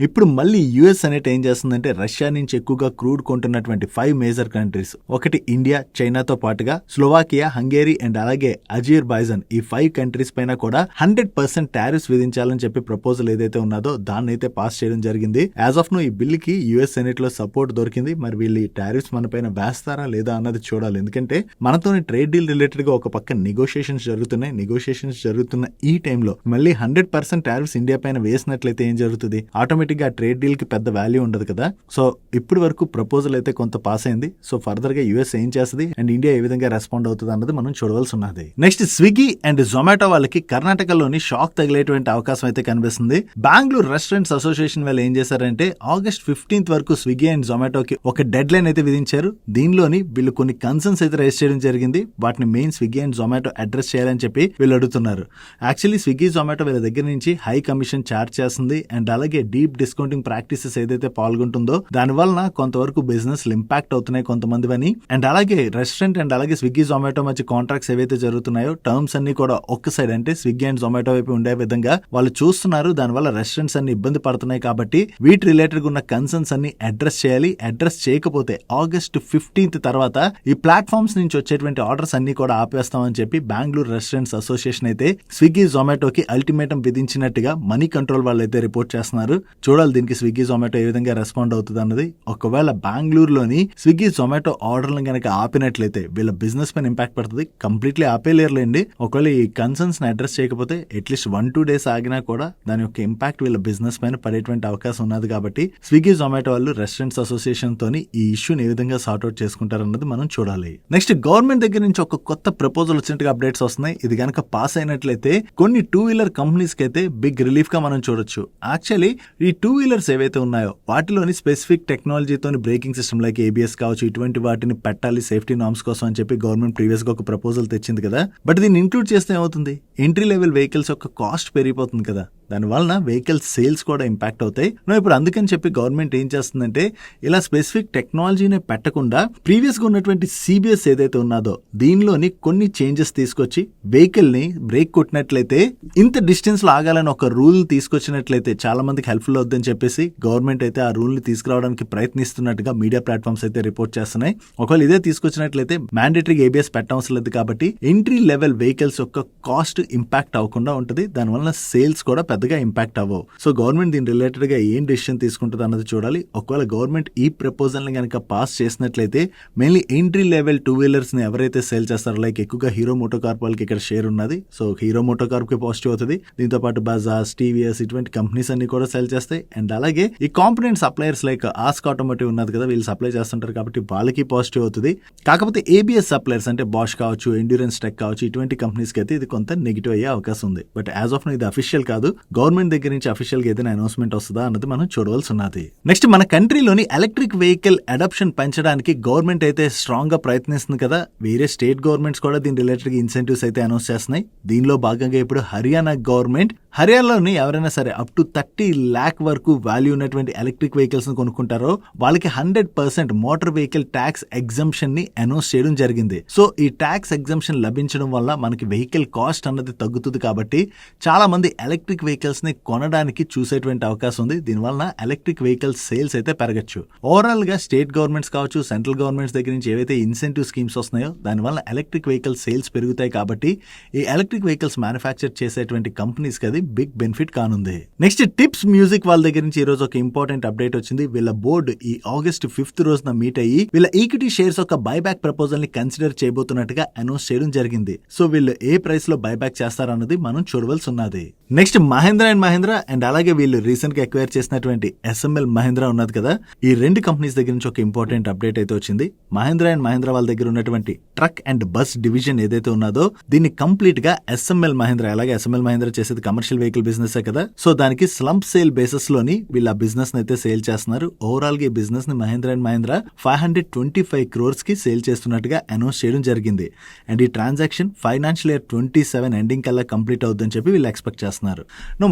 ఇప్పుడు మళ్ళీ యుఎస్ అనేది ఏం చేస్తుందంటే రష్యా నుంచి ఎక్కువగా క్రూడ్ కొంటున్నటువంటి 5 మేజర్ కంట్రీస్, ఒకటి ఇండియా, చైనాతో పాటుగా స్లోవాకియా, హంగేరీ అండ్ అలాగే అజర్బైజాన్, ఈ 5 కంట్రీస్ పైన కూడా 100% టారిఫ్స్ విధించాలని చెప్పి ప్రపోజల్ ఏదైతే ఉన్నదో దాన్ని అయితే పాస్ చేయడం జరిగింది. యాజ్ ఆఫ్ నో ఈ బిల్ కి యుఎస్ సెనెట్ లో సపోర్ట్ దొరికింది. మరి వీళ్ళు ఈ టారిఫ్స్ మన పైన వేస్తారా లేదా అన్నది చూడాలి. ఎందుకంటే మనతోని ట్రేడ్ డీల్ రిలేటెడ్ గా ఒక పక్క నెగోషియేషన్స్ జరుగుతున్నాయి. నెగోషియేషన్స్ జరుగుతున్న ఈ టైంలో మళ్ళీ 100% టారిఫ్స్ ఇండియా పైన వేసినట్లయితే ఏం జరుగుతుంది? ఆటోమేటిక్ గా ట్రేడ్ డీల్ కి పెద్ద వాల్యూ ఉండదు కదా. సో ఇప్పటి వరకు ప్రపోజల్ అయితే కొంత పాస్ అయింది. సో ఫర్దర్ గా యుఎస్ ఏం చేస్తుంది అండ్ ఇండియా ఏ విధంగా రెస్పాండ్ అవుతుంది అన్నది మనం చూడవలసి ఉన్నది. నెక్స్ట్ స్విగ్గీ అండ్ జొమాటో వాళ్ళకి కర్ణాటకలోని షాక్ తగిలేటువంటి అవకాశం అయితే కనిపిస్తుంది. బెంగళూరు రెస్టారెంట్స్ అసోసియేషన్ వాళ్ళు ఏం చేశారంటే ఆగస్ట్ 15th వరకు స్విగ్గీ అండ్ జొమాటోకి ఒక డెడ్ లైన్ అయితే విధించారు. దీనిలోని వీళ్ళు కొన్ని కన్సర్న్స్ అయితే రైజ్ చేయడం జరిగింది. వాటిని main Swiggy and Zomato address చేయాలని చెప్పి వీళ్ళు అడుగుతున్నారు. యాక్చువల్లీ స్విగ్గీ జొమాటో వీళ్ళ దగ్గర నుంచి హై కమిషన్ చార్జ్ చేస్తుంది అండ్ అలాగే డీప్ డిస్కౌంటింగ్ ప్రాక్టీసెస్ ఏదైతే పాల్గొంటుందో దాని వలన కొంతవరకు బిజినెస్ ఇంపాక్ట్ అవుతున్నాయి కొంతమందివని. అండ్ అలాగే రెస్టారెంట్ అండ్ అలాగే స్విగ్గీ జొమాటో మధ్య కాంట్రాక్ట్స్ ఏవైతే జరుగుతున్నాయో టర్మ్స్ అన్ని కూడా ఒక్క సైడ్ అంటే స్విగ్గీ అండ్ జొమాటో వైపు ఉండే విధంగా వాళ్ళు చూస్తున్నారు. దానివల్ల రెస్టారెంట్స్ అన్ని ఇబ్బంది పడుతున్నాయి కాబట్టి వీటి రిలేటెడ్ ఉన్న కన్సర్న్స్ అన్ని అడ్రస్ చేయాలి. అడ్రస్ చేయకపోతే ఆగస్ట్ 15th తర్వాత ఈ ప్లాట్ఫామ్స్ నుంచి వచ్చేటువంటి ఆర్డర్స్ అన్ని కూడా ఆపేస్తామని చెప్పి బెంగళూరు రెస్టారెంట్స్ అసోసియేషన్ అయితే స్విగ్గీ జొమాటోకి అల్టిమేటం విధించినట్టుగా మనీ కంట్రోల్ వాళ్ళు అయితే రిపోర్ట్ చేస్తున్నారు. చూడాలి దీనికి స్విగ్గీ జొమాటో ఏ విధంగా రెస్పాండ్ అవుతుంది అన్నది. ఒకవేళ బెంగళూరులోని స్విగ్గీ జొమాటో ఆర్డర్లను కనుక ఆపినట్లయితే వీళ్ళ బిజినెస్ పైన ఇంపాక్ట్ పడుతుంది. కంప్లీట్లీ ఆపేలేరులేండి. ఒకవేళ ఈ కన్సర్న్స్ ని అడ్రస్ చేయకపోతే అట్లీస్ట్ 1-2 days ఆగినా కూడా దాని యొక్క ఇంపాక్ట్ వీళ్ళ బిజినెస్ పైన పడేటువంటి అవకాశం ఉన్నది. కాబట్టి స్విగ్గీ జొమాటో వాళ్ళు రెస్టారెంట్స్ అసోసియేషన్ తోని ఈ ఇష్యూని ఏ విధంగా సార్ట్అవుట్ చేసుకుంటారన్నది మనం చూడాలి. నెక్స్ట్ గవర్నమెంట్ దగ్గర నుంచి ఒక కొత్త ప్రపోజల్ వచ్చినట్టుగా అప్డేట్స్ వస్తున్నాయి. ఇది కనుక పాస్ అయినట్లయితే కొన్ని 2-wheeler కంపెనీస్ కి అయితే బిగ్ రిలీఫ్ గా మనం చూడొచ్చు. యాక్చువల్లీ ఈ 2-wheelers ఏవైతే ఉన్నాయో వాటిలోని స్పెసిఫిక్ టెక్నాలజీతో బ్రేకింగ్ సిస్టమ్ లైక్ ABS కావచ్చు ఇటువంటి వాటిని పెట్టాలి సేఫ్టీ నార్మ్స్ కోసం అని చెప్పి గవర్నమెంట్ ప్రీవియస్ గా ఒక ప్రపోజల్ తెచ్చింది కదా. బట్ దీన్ని ఇంక్లూడ్ చేస్తే ఏమవుతుంది? ఎంట్రీ లెవెల్ వెహికల్స్ యొక్క కాస్ట్ పెరిగిపోతుంది కదా. దానివల్ల వెహికల్ సేల్స్ కూడా ఇంపాక్ట్ అవుతాయి. ఇప్పుడు అందుకని చెప్పి గవర్నమెంట్ ఏం చేస్తుందంటే ఇలా స్పెసిఫిక్ టెక్నాలజీని పెట్టకుండా ప్రీవియస్ గా ఉన్నటువంటి CBS ఏదైతే ఉన్నదో దీనిలోని కొన్ని చేంజెస్ తీసుకొచ్చి వెహికల్ ని బ్రేక్ కొట్టినట్లయితే ఇంత డిస్టెన్స్ లో ఆగాలని ఒక రూల్ తీసుకొచ్చినట్లయితే చాలా మందికి హెల్ప్ఫుల్ అవుతుందని చెప్పేసి గవర్నమెంట్ అయితే ఆ రూల్ ని తీసుకురావడానికి ప్రయత్నిస్తున్నట్టుగా మీడియా ప్లాట్ఫామ్స్ అయితే రిపోర్ట్ చేస్తున్నాయి. ఒకవేళ ఇదే తీసుకొచ్చినట్లయితే మ్యాండేటరీగా ABS పెట్టవసరం లేదు కాబట్టి ఎంట్రీ లెవెల్ వెహికల్స్ యొక్క కాస్ట్ ఇంపాక్ట్ అవ్వకుండా ఉంటుంది. దానివల్ల సేల్స్ కూడా పెద్దగా ఇంపాక్ట్ అవ్వవు. సో గవర్నమెంట్ దీని రిలేటెడ్ గా ఏం డెసిషన్ తీసుకుంటుంది అన్నది చూడాలి. ఒకవేళ గవర్నమెంట్ ఈ ప్రపోజల్ ని కనుక పాస్ చేసినట్లయితే మెయిన్లీ ఎంట్రీ లెవెల్ 2-wheelers ని ఎవరైతే సేల్ చేస్తారో లైక్ ఎక్కువగా హీరో మోటోకార్ప్ వాళ్ళకి ఇక్కడ షేర్ ఉన్నది. సో హీరో మోటోకార్ప్ కి పాజిటివ్ అవుతుంది. దీంతో పాటు బజాజ్, TVS ఇటువంటి కంపెనీస్ అన్ని కూడా సేల్ చేస్తాయి. అండ్ అలాగే ఈ component suppliers like ask automotive ఉన్నది కదా, వీళ్ళు సప్లై చేస్తుంటారు కాబట్టి వాళ్ళకి పాజిటివ్ అవుతుంది. కాకపోతే ABS సప్లయర్స్ అంటే బాష్ కావచ్చు, ఎండ్యూరెన్స్ టెక్ కావచ్చు ఇటువంటి కంపెనీస్ కి అయితే ఇది కొంత నెగిటివ్ అయ్యే అవకాశం ఉంది. బట్ యాజ్ ఆఫ్ నో ఇది అఫీషియల్ కాదు. గవర్నమెంట్ దగ్గర నుంచి అఫీషియల్ గా ఏదైనా అనౌన్స్మెంట్ వస్తుందా అన్నది మనం చూడవలసి ఉన్నది. నెక్స్ట్ మన కంట్రీలోని ఎలక్ట్రిక్ వెహికల్ అడాప్షన్ పెంచడానికి గవర్నమెంట్ అయితే స్ట్రాంగ్ గా ప్రయత్నిస్తుంది కదా. వేరే స్టేట్ గవర్నమెంట్స్ కూడా దీని రిలేటెడ్ ఇన్సెంటివ్స్ అయితే అనౌన్స్ చేస్తున్నాయి. దీనిలో భాగంగా ఇప్పుడు హర్యానా గవర్నమెంట్ హర్యానాలోని ఎవరైనా సరే అప్ టు 30 lakh వరకు వాల్యూ ఉన్నటువంటి ఎలక్ట్రిక్ వెహికల్స్ ని కొనుక్కుంటారో వాళ్ళకి 100% మోటార్ వెహికల్ ట్యాక్స్ ఎగ్జంప్షన్ ని అనౌన్స్ చేయడం జరిగింది. సో ఈ ట్యాక్స్ ఎగ్జంప్షన్ లభించడం వల్ల మనకి వెహికల్ కాస్ట్ అన్నది తగ్గుతుంది. కాబట్టి చాలా మంది ఎలక్ట్రిక్ వెహికల్స్ ని కొనడానికి చూసేటువంటి అవకాశం ఉంది. దీనివల్ల ఎలక్ట్రిక్ వెహికల్ సేల్స్ అయితే పెరగచ్చు. ఓవరాల్ గా స్టేట్ గవర్నమెంట్స్ కావచ్చు, సెంట్రల్ గవర్నమెంట్స్ దగ్గర నుంచి ఏవైతే ఇన్సెంటివ్ స్కీమ్స్ వస్తున్నాయో దానివల్ల ఎలక్ట్రిక్ వెహికల్ సేల్స్ పెరుగుతాయి. కాబట్టి ఈ ఎలక్ట్రిక్ వెహికల్స్ మ్యానుఫ్యాక్చర్ చేసేటువంటి కంపెనీస్ కి అది బిగ్ బెనిఫిట్ కానుంది. నెక్స్ట్ టిప్స్ మ్యూజిక్ వాళ్ళ దగ్గర నుంచి ఈ రోజు ఒక ఇంపార్టెంట్ అప్డేట్ వచ్చింది. వీళ్ళ బోర్డు ఈ ఆగస్ట్ 5th రోజున మీట్ అయ్యి వీళ్ళ ఈక్విటీ షేర్స్ ఒక బైబ్యాక్ ప్రపోజల్ ని కన్సిడర్ చేయబోతున్నారు చేయబోతున్నట్టుగా అనౌన్స్ చేయడం జరిగింది. సో వీళ్ళు ఏ ప్రైస్ లో బైబ్యాక్ చేస్తారన్నది మనం చూడవలసి ఉన్నది. Next Mahindra and Mahindra and అలాగే వీళ్ళు రీసెంట్ గా ఎక్వైర్ చేసినటువంటి SML మహీంద్రా ఉన్నది కదా, ఈ రెండు కంపెనీస్ దగ్గర నుంచి ఒక ఇంపార్టెంట్ అప్డేట్ అయితే వచ్చింది. మహీంద్రా అండ్ మహీంద్రా వాళ్ళ దగ్గర ఉన్నటువంటి ట్రక్ అండ్ బస్ డివిజన్ ఏదైతే ఉన్నదో దీన్ని కంప్లీట్ గా SML మహీంద్రా, అలాగే SML మహీంద్రా చేసేది కమర్షియల్ వెహికల్ బిజినెస్ కదా, సో దానికి స్లంప్ సేల్ బేసిస్ లోని వీళ్ళు ఆ బిజినెస్ అయితే సేల్ చేస్తున్నారు. ఓవరాల్ గా ఈ బిజినెస్ ని మహీంద్రా అండ్ మహీంద్రా 525 crores కి సేల్ చేస్తున్నట్టుగా అనౌన్స్ చేయడం జరిగింది. అండ్ ఈ ట్రాన్సాక్షన్ ఫైనాన్షియల్ ఇయర్ 27 ఎండింగ్ కల్లా కంప్లీట్ అవుతుందని చెప్పి వీళ్ళు ఎక్స్పెక్ట్ చేస్తున్నారు.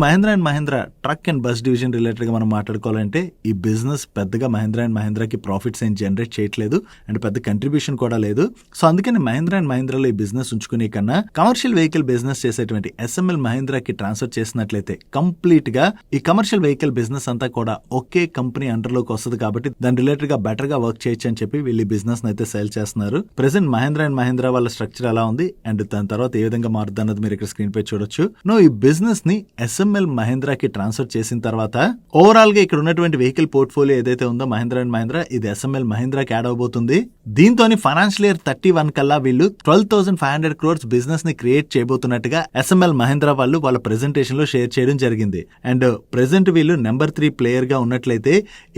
Mahindra and Mahindra truck and bus division related గా మనం మాట్లాడుకోవాలంటే ఈ బిజినెస్ పెద్దగా మహీంద్రా అండ్ మహీంద్రాకి ప్రాఫిట్స్ ఏం జనరేట్ చేయట్లేదు అండ్ పెద్ద కంట్రిబ్యూషన్ కూడా లేదు. సో అందుకని మహీంద్రా అండ్ మహీంద్రాలో ఈ బిజినెస్ ఉంచుకునే కన్నా కమర్షియల్ వెహికల్ బిజినెస్ చేసేటువంటి SML మహీంద్రాకి ట్రాన్స్ఫర్ చేసినట్లయితే కంప్లీట్ గా ఈ కమర్షియల్ వెహికల్ బిజినెస్ అంతా కూడా ఒకే కంపెనీ అండర్ లోకి వస్తుంది కాబట్టి దాని రిలేటెడ్ గా బెటర్ గా వర్క్ చేయొచ్చు అని చెప్పి వీళ్ళు ఈ బిజినెస్ అయితే సేల్ చేస్తున్నారు. ప్రెసెంట్ మహీంద్రా అండ్ మహీంద్రా వాళ్ళ స్ట్రక్చర్ ఎలా ఉంది అండ్ దాని తర్వాత ఏ విధంగా మారుతుంది అన్నది మీరు ఇక్కడ స్క్రీన్ పై చూడొచ్చు. ఈ బిజినెస్ ని SML మహీంద్రాకి ట్రాన్స్ఫర్ చేసిన తర్వాత ఓవరాల్ గా ఇక్కడ ఉన్నటువంటి వెహికల్ పోర్ట్ఫోలియో ఏదైతే ఉందో మహీంద్రా అండ్ మహీంద్రా ఇది SML మహీంద్రాకి యాడ్ అవబోతుంది. దీంతో ఫైనాన్షియల్ ఇయర్ 31 కల్లా వీళ్ళు 12,500 crores బిజినెస్ ని క్రియేట్ చేయబోతున్నట్టుగా SML మహీంద్రా వాళ్ళు వాళ్ళ ప్రెజెంటేషన్ లో షేర్ చేయడం జరిగింది. అండ్ ప్రెసెంట్ వీళ్ళు నెంబర్ 3 ప్లేయర్ గా ఉన్నట్లయితే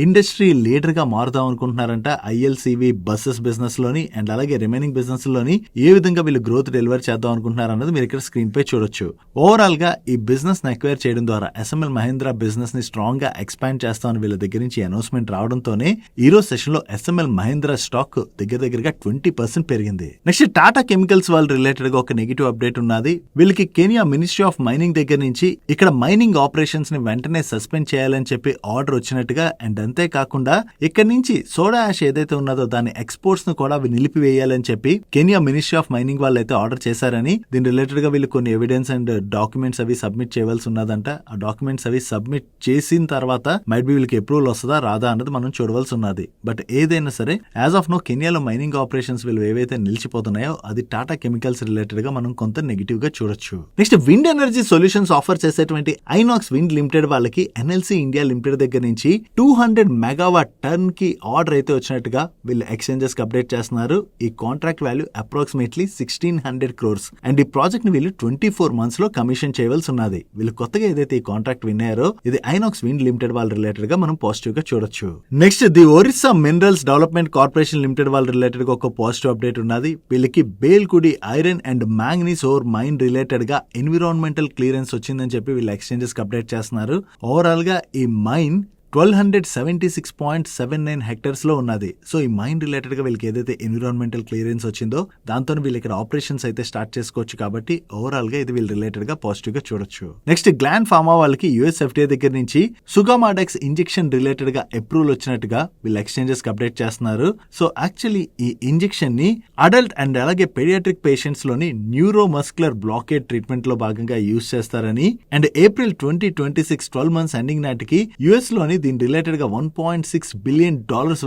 ఇండస్ట్రీ లీడర్ గా మారుదాం అనుకుంటున్నారంట ILCV బస్సెస్ బిజినెస్ లోని అండ్ అలాగే రిమైనింగ్ బిజినెస్ లోని ఏ విధంగా వీళ్ళు గ్రోత్ డెలివర్ చేద్దాం అనుకుంటున్నారు అన్నది మీరు ఇక్కడ స్క్రీన్ పై చూడొచ్చు. ఓవరాల్ గా ఈ బిజినెస్ ని అక్వైర్ చేయడం ద్వారా SML మహీంద్రా బిజినెస్ ని స్ట్రాంగ్ గా ఎక్స్పాండ్ చేస్తామని వీళ్ళ దగ్గర నుంచి అనౌన్స్మెంట్ రావడంతోనే ఈ రోజు సెషన్ లో SML మహీంద్రా స్టాక్ దగ్గరగా 20% పెరిగింది. నెక్స్ట్ టాటా కెమికల్స్ వాళ్ళు రిలేటెడ్ గా ఒక నెగిటివ్ అప్డేట్ ఉన్నది. వీళ్ళకి కెనియా మినిస్ట్రీ ఆఫ్ మైనింగ్ దగ్గర నుంచి ఇక్కడ మైనింగ్ ఆపరేషన్స్ ని వెంటనే సస్పెండ్ చేయాలని చెప్పి ఆర్డర్ వచ్చినట్టుగా అండ్ అంతేకాకుండా ఇక్కడ నుంచి సోడా యాష్ ఏదైతే ఉన్నదో దాని ఎక్స్పోర్ట్స్ ను కూడా నిలిపివేయాలని చెప్పి కెనియా మినిస్ట్రీ ఆఫ్ మైనింగ్ వాళ్ళు అయితే ఆర్డర్ చేశారని, దీని రిలేటెడ్ గా వీళ్ళు కొన్ని ఎవిడెన్స్ అండ్ డాక్యుమెంట్స్ అవి సబ్మిట్ చేయవలసి ఉన్నదంట. ఆ డాక్యుమెంట్స్ అవి సబ్మిట్ చేసిన తర్వాత మైట్ బి వీళ్ళకి అప్రూవల్ వస్తుందా రాదా అన్నది మనం చూడవలసి ఉన్నది. బట్ ఏదైనా సరే యాజ్ ఆఫ్ నో కెనియాలో మైనింగ్ ఆపరేషన్స్ వీళ్ళు ఏవైతే నిలిచిపోతున్నాయో అది టాటా కెమికల్స్ రిలేటెడ్ గా మనం కొంత నెగిటివ్ గా చూడొచ్చు. Next wind energy solutions offer చేసేటువంటి ఐనాక్స్ విండ్ లిమిటెడ్ వాళ్ళకి NLC ఇండియా లిమిటెడ్ దగ్గర నుంచి 200 మెగావాట్ టర్న్ కి ఆర్డర్ అయితే వచ్చినట్టుగా వీళ్ళు ఎక్స్చేంజెస్ కి అప్డేట్ చేస్తున్నారు. ఈ contract value approximately 1,600 crores and ఈ ప్రాజెక్ట్ ని వీళ్ళు 24 months లో కమిషన్ చేయవలసి ఉన్నది. వీళ్ళు కొత్తగా ఏదైతే ఈ కాంట్రాక్ట్ విన్నారో ఇది ఐనాక్స్ విండ్ లిమిటెడ్ వాళ్ళ రిలేటెడ్ గా మనం పాజిటివ్ గా చూడొచ్చు. Next the Orissa minerals development corporation limited వాళ్ళ రిలేటెడ్ గా ఒక పాజిటివ్ అప్డేట్ ఉన్నది. వీళ్ళకి Belkudi iron and manganese ore mine related గా ఎన్విరాన్మెంటల్ క్లియరెన్స్ వచ్చిందని చెప్పి వీళ్ళు ఎక్స్చేంజెస్ కి అప్డేట్ చేస్తున్నారు. ఓవరాల్ గా ఈ మైన్ 1276.79 హెక్టర్స్ లో ఉన్నది. సో ఈ మైన్ రిలేటెడ్ గా వీళ్ళకి ఏదైతే ఎన్విరాన్మెంటల్ క్లియరెన్స్ వచ్చిందో దాంతో వీళ్ళు ఇక్కడ ఆపరేషన్స్ అయితే స్టార్ట్ చేసుకోవచ్చు కాబట్టి ఓవరాల్ గా ఇది వీళ్ళ రిలేటెడ్ గా పాజిటివ్ గా చూడొచ్చు. నెక్స్ట్ గ్లాండ్ ఫార్మా వాళ్ళకి US FDA దగ్గర నుంచి సుగామాడెక్స్ ఇంజెక్షన్ రిలేటెడ్ గా అప్రూవల్ వచ్చినట్టుగా వీళ్ళు ఎక్స్చేంజెస్ కి అప్డేట్ చేస్తున్నారు. సో యాక్చువల్లీ ఈ ఇంజెక్షన్ ని అడల్ట్ అండ్ అలాగే పెడియాట్రిక్ పేషెంట్స్ లోని న్యూరోమస్కులర్ బ్లాకేడ్ ట్రీట్మెంట్ లో భాగంగా యూజ్ చేస్తారని అండ్ April 2026 12 months ఎండింగ్ నాటికి US లోని దీని రిలేటెడ్ గా $1.6 billion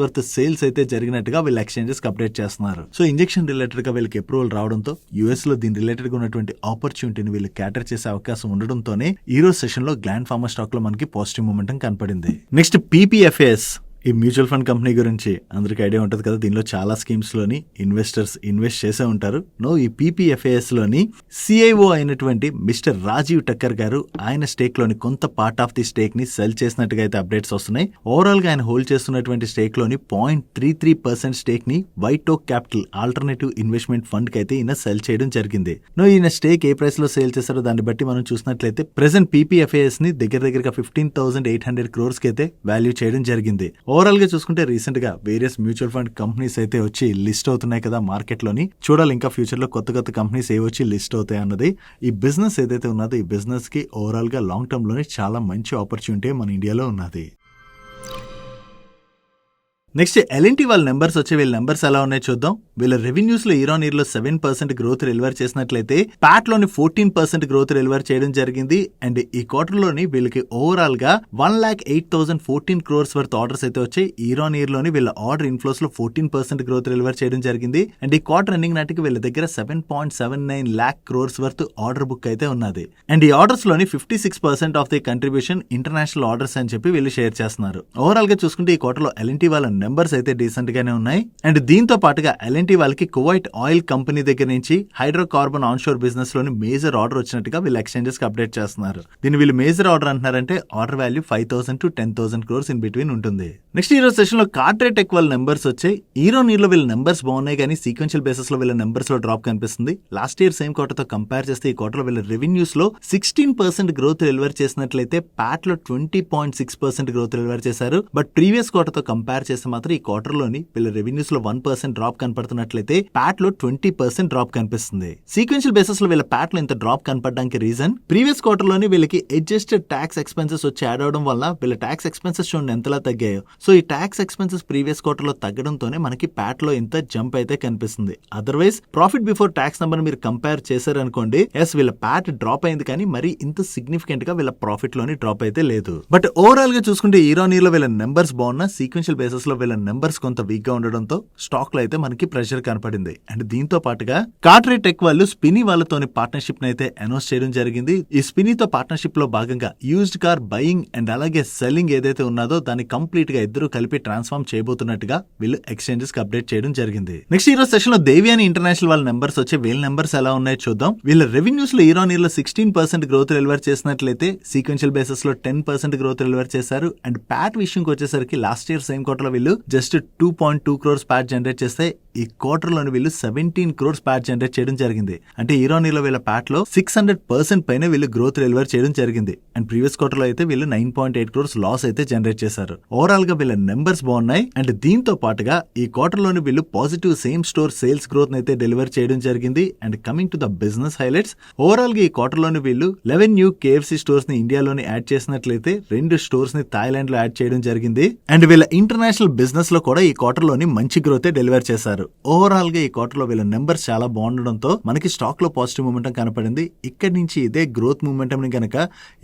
వర్త్ సేల్స్ అయితే జరిగినట్టుగా వీళ్ళు ఎక్స్చేంజెస్ కి అప్డేట్ చేస్తున్నారు. సో ఇంజెక్షన్ రిలేటెడ్ గా వీళ్ళకి అప్రూవల్ రావడంతో US లో దీని రిలేటెడ్ గా ఉన్నటువంటి ఆపర్చునిటీని వీళ్ళు క్యాటర్ చేసే అవకాశం ఉండడంతోనే ఈ రోజు సెషన్ లో గ్లాండ్ ఫార్మా స్టాక్ లో మనకి పాజిటివ్ మూమెంటం కనపడింది. నెక్స్ట్ PPFAS ఈ మ్యూచువల్ ఫండ్ కంపెనీ గురించి అందరికి ఐడియా ఉంటుంది కదా, దీనిలో చాలా స్కీమ్స్ లోని ఇన్వెస్టర్స్ ఇన్వెస్ట్ చేసే ఉంటారు. ఈ PPFAS లోని CIO అయినటువంటి మిస్టర్ రాజీవ్ టక్కర్ గారు ఆయన స్టేక్ లోని కొంత పార్ట్ ఆఫ్ ది స్టేక్ ని సెల్ చేసినట్టుగా అయితే అప్డేట్స్ వస్తున్నాయి. ఓవరాల్ గా ఆయన హోల్డ్ చేస్తున్నటువంటి స్టేక్ లోని 0.33% స్టేక్ ని వైట్ ఓక్ క్యాపిటల్ ఆల్టర్నేటివ్ ఇన్వెస్ట్మెంట్ ఫండ్ కి అయితే ఈయన సెల్ చేయడం జరిగింది. ఈయన స్టేక్ ఏ ప్రైస్ లో సేల్ చేశారో దాన్ని బట్టి మనం చూసినట్లయితే ప్రెసెంట్ PPFAS ని దగ్గరగా 15,800 crores కి అయితే వాల్యూ చేయడం జరిగింది. ఓవరాల్ గా చూసుకుంటే రీసెంట్ గా వేరియస్ మ్యూచువల్ ఫండ్ కంపెనీస్ అయితే వచ్చి లిస్ట్ అవుతున్నాయి కదా మార్కెట్ లోని. చూడాలి ఇంకా ఫ్యూచర్ లో కొత్త కంపెనీస్ ఏ వచ్చి లిస్ట్ అవుతాయి అన్నది. ఈ బిజినెస్ ఏదైతే ఉన్నదో ఈ బిజినెస్ కి ఓవరాల్ గా లాంగ్ టర్మ్ లోనే చాలా మంచి ఆపర్చునిటీ మన ఇండియాలో ఉన్నది. నెక్స్ట్ L&T వాళ్ళ నెంబర్స్ వచ్చి వీళ్ళ నెంబర్స్ ఎలా ఉన్నాయో చూద్దాం. వీళ్ళ రెవెన్యూస్ లో ఇయర్ ఆన్ ఇయర్ లో 7% గ్రోత్ డెలివర్ చేసినట్లయితే ప్యాట్ లోని 14% గ్రోత్ డెలివర్ చేయడం జరిగింది. అండ్ ఈ క్వార్టర్ లోని వీళ్ళకి ఓవరాల్ గా 1,08,014 crores వర్త్ ఆర్డర్స్ అయితే వచ్చాయి. ఇయర్ ఆన్ ఇయర్ లోని వీళ్ళ ఆర్డర్ ఇన్ఫ్లోస్ లో 14% గ్రోత్ డెలివర్ చేయడం జరిగింది. అండ్ ఈ క్వార్టర్ ఎండింగ్ నాటికి వీళ్ళ దగ్గర 7.79 lakh crores worth order book అయితే ఉన్నది. అండ్ ఈ ఆర్డర్స్ లోని 56% of the contribution international orders అని చెప్పి వీళ్ళు షేర్ చేస్తున్నారు. ఓవరాల్ గా చూసుకుంటే ఈ క్వార్టర్ లో L&T వాళ్ళ నెంబర్స్ అయితే డీసెంట్ గానే ఉన్నాయి. అండ్ దీంతో పాటుగా L&T ఏంటి వాళ్ళకి కువైట్ ఆయిల్ కంపెనీ దగ్గర నుంచి హైడ్రోకార్బన్ ఆన్షోర్ బిజినెస్ లోని మేజర్ ఆర్డర్ వచ్చినట్టుగా వీళ్ళు ఎక్స్చేంజెస్ కి అప్డేట్ చేస్తున్నారు. దీన్ని వీళ్ళు మేజర్ ఆర్డర్ అంటున్నారంటే order value 5,000 to 10,000 crores in between ఉంటుంది. నెక్స్ట్ ఈ రోజు సెషన్ లో కార్ట్రేట్ టెక్ వాళ్ళ నెంబర్స్ వచ్చాయి. ఈరోనీర్ లో వీళ్ళ నెంబర్స్ బాగున్నాయి కానీ సీక్వెన్షియల్ బేసిస్ లో వీళ్ళ నెంబర్స్ లో డ్రాప్ కనిపిస్తుంది. లాస్ట్ ఇయర్ సేమ్ క్వార్టర్ తో కంపేర్ చేస్తే ఈ క్వార్టర్ లో వీళ్ళ రెవెన్యూస్ లో 16% గ్రోత్ డెలివర్ చేసినట్లయితే ప్యాట్ లో 20.6% గ్రోత్ డెలివర్ చేశారు. బట్ ప్రీవియస్ క్వార్టర్ తో కంపేర్ చేస్తే మాత్రం ఈ క్వార్టర్ లోని వీళ్ళ రెవెన్యూస్ లో 1% డ్రాప్ కనపడుతున్నట్లయితే ప్యాట్ లో 20% డ్రాప్ కనిపిస్తుంది. సీక్వెన్షియల్ బేసిస్ లో వీళ్ళ ప్యాట్ లో ఇంత డ్రాప్ కనపడడానికి రీజన్ ప్రీవియస్ క్వార్టర్ లోని వీళ్ళకి అడ్జస్టెడ్ ట్యాక్స్ ఎక్స్పెన్సెస్ వచ్చి యాడ్ అవడం వల్ల వీళ్ళ ట్యాక్స్ ఎక్స్పెన్సెస్ చూడండి ఎంతలా తగ్గాయో. సో ఈ ట్యాక్స్ ఎక్స్పెన్సెస్ ప్రీవియస్ క్వార్టర్ లో తగ్గడంతోనే మనకి ప్యాట్ లో ఇంత జంప్ అయితే కనిపిస్తుంది. Otherwise profit before tax number మీరు కంపేర్ చేశారనుకోండి, ఎస్ వీళ్ళ ప్యాట్ డ్రాప్ అయింది కానీ మరి ఇంత సిగ్నిఫికెంట్ గా వీళ్ళ ప్రాఫిట్ లోని డ్రాప్ అయితే లేదు. బట్ ఓవరాల్ గా చూసుకుంటే ఈరోనీర్ లో వీళ్ళ నెంబర్స్ బాగున్నా సీక్వెన్షియల్ బేసిస్ లో వీళ్ళ నెంబర్స్ కొంత వీక్ గా ఉండడంతో స్టాక్ లో అయితే మనకి ప్రెషర్ కనపడింది. అండ్ దీంతో పాటుగా కార్ట్రేట్ టెక్ వాళ్ళు స్పినీ వాళ్ళతోని పార్ట్నర్షిప్ అయితే అనౌన్స్ చేయడం జరిగింది. ఈ స్పినీతో పార్ట్నర్షిప్ లో భాగంగా యూజ్డ్ కార్ బయింగ్ అండ్ అలాగే సెల్లింగ్ ఏదైతే ఉన్నదో దాన్ని కంప్లీట్ గా ఇద్దరు కలిపి ట్రాన్స్ఫార్మ్ చేయబోతున్నట్టుగా వీళ్ళు ఎక్స్చేంజెస్ కి అప్డేట్ చేయడం జరిగింది. నెక్స్ట్ ఈ రోజు సెషన్ లో దేవ్యాని ఇంటర్నేషనల్ వాళ్ళ నెంబర్స్ వచ్చి వీళ్ళ నెంబర్స్ ఎలా ఉన్నాయో చూద్దాం. వీళ్ళ రెవెన్యూస్ లో ఈరోనీర్ లో 16% గ్రోత్ డెలివర్ చేసినట్లయితే సీక్వెన్షియల్ బేసిస్ లో 10% గ్రోత్ డెలివర్ చేశారు. అండ్ ప్యాట్ విషయంకి వచ్చేసరికి లాస్ట్ ఇయర్ సేమ్ క్వార్టర్ లో వీళ్ళు జస్ట్ 2.2 crores ప్యాట్ జనరేట్ చేస్తే ఈ క్వార్టర్ లోని వీళ్ళు 17 crores ప్యాట్ జనరేట్ చేయడం జరిగింది. అంటే ఈరోనీర్ లో వీళ్ళ ప్యాట్ లో 600% పైన వీళ్ళు గ్రోత్ డెలివర్ చేయడం జరిగింది. అండ్ ప్రీవియస్ క్వార్టర్ లో అయితే వీళ్ళు 9.8 crores లాస్ అయితే జనరేట్ చేశారు. ఓవరాల్ గా వీళ్ళ నెంబర్స్ బాగున్నాయి. అండ్ దీంతో పాటుగా ఈ క్వార్టర్ లోని వీళ్ళు positive same store sales growth అయితే డెలివర్ చేయడం జరిగింది. And coming to the business highlights, overall గా ఈ క్వార్టర్ లోని వీళ్ళు 11 న్యూ KFC స్టోర్స్ ని ఇండియాలోని యాడ్ చేసినట్లయితే 2 స్టోర్స్ ని థాయిలాండ్ లో యాడ్ చేయడం జరిగింది. అండ్ వీళ్ళ ఇంటర్నేషనల్ బిజినెస్ లో కూడా ఈ క్వార్టర్ లోని మంచి గ్రోత్ డెలివర్ చేశారు. ఓవరాల్ గా ఈ క్వార్టర్ లో వీళ్ళ నెంబర్స్ చాలా బాగుండడంతో మనకి స్టాక్ లో పాజిటివ్ మూమెంటం కనపడింది. ఇక్కడి నుంచి ఇదే గ్రోత్ మూమెంటం ని కనుక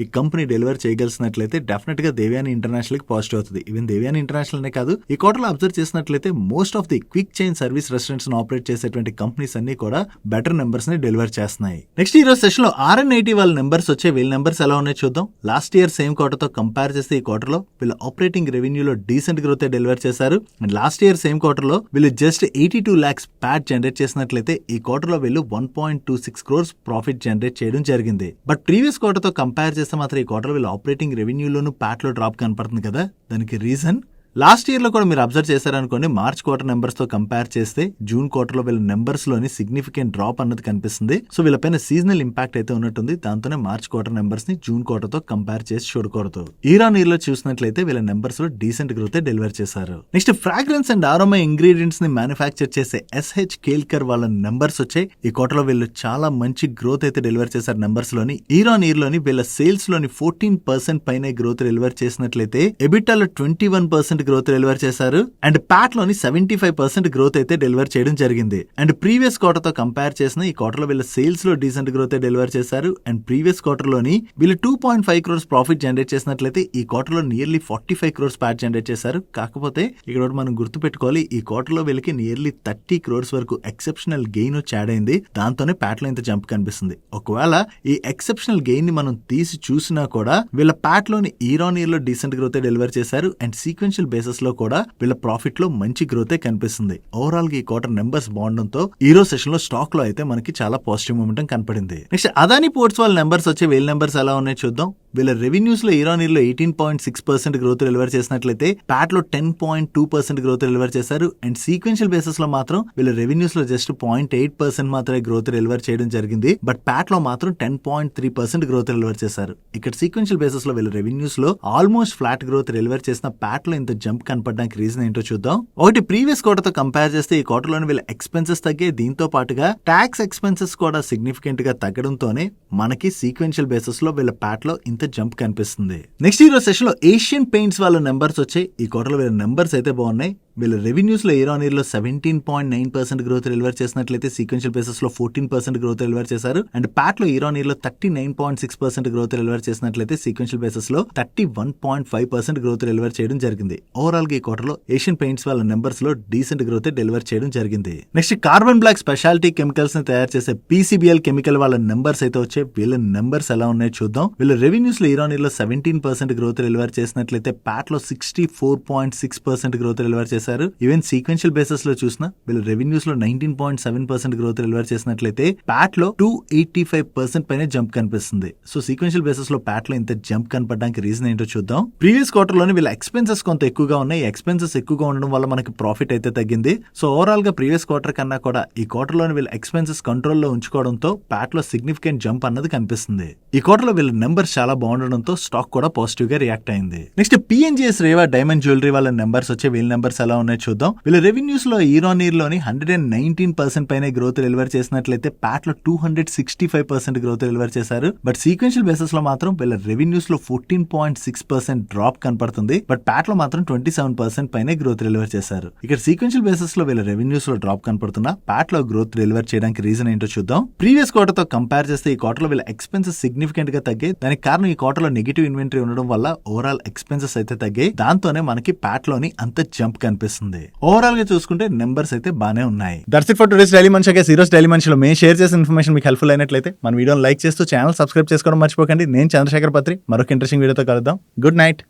ఈ కంపెనీ డెలివర్ చేయగలిసినట్లయితే డెఫినెట్ గా దేవ్యాని ఇంటర్నేషనల్ కి పాజిటివ్ అవుతుంది. ఈవెన్ దేవ్యాని ఇంటర్నేషనల్ అనే కాదు, ఈ క్వార్టర్ లో అబ్జర్వ్ చేసినట్లయితే most of the quick chain service restaurants operate చేసేటువంటి కంపెనీస్ అన్ని కూడా బెటర్ నెంబర్స్ ని డెలివర్ చేస్తున్నాయి. నెక్స్ట్ ఈ రోజు సెషన్ లో RN80 వాళ్ళ నెంబర్స్ వచ్చే వీళ్ళ నెంబర్స్ ఎలా ఉన్నాయో చూద్దాం. లాస్ట్ ఇయర్ సేమ్ క్వార్టర్ తో కంపేర్ చేస్తే ఈ క్వార్టర్ లో వీళ్ళ ఆపరేటింగ్ రెవెన్యూలో డీసెంట్ గ్రోత్ డెలివర్ చేశారు. And last year same quarter లో వీళ్ళు జస్ట్ 82 lakhs ప్యాట్ జనరేట్ చేసినట్లయితే ఈ క్వార్టర్ లో వీళ్ళు 1.26 crores ప్రాఫిట్ జనరేట్ చేయడం జరిగింది. బట్ ప్రీవియస్ క్వార్టర్ తో కంపేర్ చేస్తే మాత్రం ఈ క్వార్టర్ వీళ్ళు ఆపరేటింగ్ రెవెన్యూలోను ప్యాట్ లో డ్రాప్ కనపడుతుంది కదా. దానికి రీజన్ లాస్ట్ ఇయర్ లో కూడా మీరు అబ్జర్వ్ చేశారనుకోండి, మార్చ్ క్వార్టర్ నెంబర్స్ తో కంపేర్ చేస్తే జూన్ క్వార్టర్ లో వీళ్ళ నెంబర్స్ లోని సిగ్నిఫికెంట్ డ్రాప్ అన్నది కనిపిస్తుంది. సో వీళ్ళపైన సీజనల్ ఇంపాక్ట్ అయితే ఉన్నట్టుంది. దాంతోనే మార్చ్ క్వార్టర్ నెంబర్స్ ని జూన్ క్వార్టర్ తో కంపేర్ చేసి చూడకూడదు. ఈరోనీర్ లో చూసినట్లయితే వీళ్ళ నెంబర్స్ లో డీసెంట్ గ్రోత్ డెలివర్ చేశారు. Next fragrance and aroma ingredients ని మ్యానుఫ్యాక్చర్ చేసే SH కేల్కర్ వాళ్ళ నెంబర్స్ వచ్చాయి. ఈ క్వార్టర్ లో వీళ్ళు చాలా మంచి గ్రోత్ అయితే డెలివర్ చేశారు. నెంబర్స్ లోని ఈరోనీర్ లోని వీళ్ళ సేల్స్ లోని 14% పైన గ్రోత్ డెలివర్ చేసినట్లయితే ఎబిటాలో 21% గ్రోత్ డెలివర్ చేశారు. అండ్ ప్యాట్ లోని 75% గ్రోత్ అయితే డెలివర్ చేయడం జరిగింది. అండ్ ప్రీవియస్ క్వార్టర్ తో కంపేర్ చేసిన ఈ క్వార్టర్ లో వీళ్ళ సేల్స్ లో డీసెంట్ గ్రోత్ డెలివర్ చేశారు. అండ్ ప్రీవియస్ క్వార్టర్ లోని వీళ్ళు 2.5 crores ప్రాఫిట్ జనరేట్ చేసినట్లయితే ఈ క్వార్టర్ లో నియర్లీ 45 crores ప్యాట్ జనరేట్ చేశారు. కాకపోతే ఇక్కడ మనం గుర్తు పెట్టుకోవాలి, ఈ క్వార్టర్ లో వీళ్ళకి నియర్లీ 30 crores వరకు ఎక్సెప్షనల్ గెయిన్ వచ్చి యాడ్ అయింది. దాంతోనే ప్యాట్ లో ఇంత జంప్ కనిపిస్తుంది. ఒకవేళ ఈ ఎక్సెప్షనల్ గెయిన్ ని మనం తీసి చూసినా కూడా వీళ్ళ ప్యాట్ లోని ఈరోనీర్ లో డీసెంట్ గ్రోత్ డెలివర్ చేశారు. అండ్ సీక్వెన్షియల్ బేసిస్ లో కూడా వీళ్ళ ప్రాఫిట్ లో మంచి గ్రోత్ కనిపిస్తుంది. ఓవరాల్ గా ఈ క్వార్టర్ నెంబర్స్ బాగుండడంతో ఈ రోజు సెషన్ లో స్టాక్ లో అయితే మనకి చాలా పాజిటివ్ మూమెంటం కనపడింది. నెక్స్ట్ అదాని పోర్ట్స్ వాళ్ళ నెంబర్స్ వచ్చి వీళ్ళ నెంబర్స్ ఎలా ఉన్నాయో చూద్దాం. వీళ్ళ రెవెన్యూస్ లో ఈరోనీర్ లో 18.6% గ్రోత్ డెలివర్ చేసినట్లయితే ప్యాట్ లో 10.2% గ్రోత్ డెలివర్ చేశారు. అండ్ సీక్వెన్షియల్ బేసిస్ లో మాత్రం వీళ్ళ రెవెన్యూస్ లో జస్ట్ 0.8% మాత్రమే గ్రోత్ డెలివర్ చేయడం జరిగింది. బట్ ప్యాట్ లో మాత్రం 10.3% గ్రోత్ డెలివర్ చేశారు. ఇక్కడ సీక్వెన్షియల్ బేసిస్ లో వీళ్ళ రెవెన్యూస్ లో ఆల్మోస్ట్ ఫ్లాట్ గ్రోత్ డెలివర్ చేసిన ప్యాట్ లో ఇంత జంప్ కనపడడానికి రీజన్ ఏంటో చూద్దాం. ఒకటి ప్రీవియస్ క్వార్టర్ తో కంపేర్ చేస్తే ఈ క్వార్టర్ లోని వీళ్ళ ఎక్స్పెన్సెస్ తగ్గే, దీంతో పాటుగా ట్యాక్స్ ఎక్స్పెన్సెస్ కూడా సిగ్నిఫికెంట్ గా తగ్గడంతోనే మనకి సీక్వెన్షియల్ బేసిస్ లో వీళ్ళ ప్యాట్ లో ఇంత జంప్ కనిపిస్తుంది. నెక్స్ట్ ఈ రోజు సెషన్ లో ఏషియన్ పెయింట్స్ వాళ్ళ నెంబర్స్ వచ్చాయి. ఈ క్వార్టర్ లో వీళ్ళ నెంబర్స్ అయితే బాగున్నాయి. వీళ్ళ రెవెన్యూస్ లో ఈరోనీర్ లో 17.9% గ్రోత్ డెలివర్ చేసినట్లయితే సీక్వెన్షియల్ బేసిస్ లో 14% గ్రోత్ డెలివర్ చేశారు. అండ్ ప్యాట్ లో ఈరోనీర్ లో 39.6% గ్రోత్ డెలివర్ చేసినట్లయితే సీక్వెన్షియల్ బేసిస్ లో 31.5% గ్రోత్ డెలివర్ చేయడం జరిగింది. ఓవరాల్ గా ఈ క్వార్టర్ లో ఏషియన్ పెయింట్స్ వాళ్ళ నెంబర్స్ లో డీసెంట్ గ్రోత్ డెలివర్ చేయడం జరిగింది. Next carbon black speciality chemicals ని తయారు చేసే PCBL కెమికల్ వాళ్ళ నెంబర్స్ అయితే వచ్చాయి. వీళ్ళ నెంబర్స్ ఎలా ఉన్నాయో చూద్దాం. వీళ్ళ రెవెన్యూస్ లో ఈరోనీర్ లో 17% గ్రోత్ డెలివర్ చేసినట్లయితే ప్యాట్ లో 64.6% గ్రోత్ డెలివర్ చేశారు. చేశారు. ఈవెన్ సీక్వెన్షియల్ బేసిస్ లో చూసినా వీళ్ళు రెవెన్యూస్ లో 19.7% గ్రోత్ డెలివర్ చేసినట్లయితే ప్యాట్ లో 285% పైన జంప్ కనిపిస్తుంది. సో సీక్వెన్షియల్ బేసిస్ లో ప్యాట్ లో ఇంత జంప్ కనపడడానికి రీజన్ ఏంటో చూద్దాం. ప్రీవియస్ క్వార్టర్ లోనే వీళ్ళ ఎక్స్పెన్సెస్ కొంత ఎక్కువగా ఉన్నాయి. ఎక్స్పెన్సెస్ ఎక్కువగా ఉండడం వల్ల మనకి ప్రాఫిట్ అయితే తగ్గింది. సో ఓవరాల్ గా ప్రీవియస్ క్వార్టర్ కన్నా కూడా ఈ క్వార్టర్ లోనే వీళ్ళ ఎక్స్పెన్సెస్ కంట్రోల్ లో ఉంచుకోవడంతో ప్యాట్ లో సిగ్నిఫికెంట్ జంప్ అన్నది కనిపిస్తుంది. ఈ క్వార్టర్ లో వీళ్ళ నెంబర్స్ చాలా బాగుండడంతో స్టాక్ కూడా పాజిటివ్ గా రియాక్ట్ అయింది. Next PNGS Reva diamond jewellery వాళ్ళ నెంబర్స్ వచ్చే వీళ్ళ నెంబర్స్ ఎలా ఉన్నాయో చూద్దాం. వీళ్ళ రెవెన్యూస్ లో ఇయర్ ఆన్ ఇయర్ లోని 119% పైన గ్రోత్ డెలివర్ చేసినట్లయితే ప్యాట్ లో 265% గ్రోత్ డెలివర్ చేశారు. బట్ సీక్వెన్షియల్ బేసిస్ లో మాత్రం వీళ్ళ రెవెన్యూస్ లో 14.6% డ్రాప్ కనపడుతుంది. బట్ ప్యాట్ లో మాత్రం 27% పైన గ్రోత్ డెలివర్ చేశారు. ఇక్కడ సీక్వెన్షియల్ బేసిస్ లో వీళ్ళ రెవెన్యూస్ లో డ్రాప్ కనపడుతున్నా ప్యాట్ లో గ్రోత్ డెలివర్ చేయడానికి రీజన్ ఏంటో చూద్దాం. ప్రీవియస్ క్వార్టర్ తో కంపేర్ చేస్తే ఈ క్వార్టర్ లో వీళ్ళ ఎక్స్పెన్సెస్ సిగ్నిఫికెంట్ గా తగ్గాయి. దానికి కారణం ఈ క్వార్టర్ లో నెగిటివ్ ఇన్వెంటరీ ఉండడం వల్ల ఓవరాల్ ఎక్స్పెన్సెస్ అయితే తగ్గాయి. దాంతోనే మనకి ప్యాట్ లోని అంత జంప్ కనిపిస్తుంది. ఓవరాల్ గా చూసుకుంటే నెంబర్స్ అయితే బానే ఉన్నాయి. That's it for today's daily మనిషి. ఈరోజు డైలీ మనిషిలో మేము షేర్ చేసిన ఇన్ఫర్మేషన్ మీకు హెల్ప్ఫుల్ అయినట్లయితే మన వీడియోని లైక్ చేస్తూ ఛానల్ సబ్స్క్రైబ్ చేసుకోవడం మర్చిపోకండి. నేను చంద్రశేఖర్ పత్రి మరొక ఇంట్రెస్టింగ్ వీడియోతో కలుద్దాం. Good night.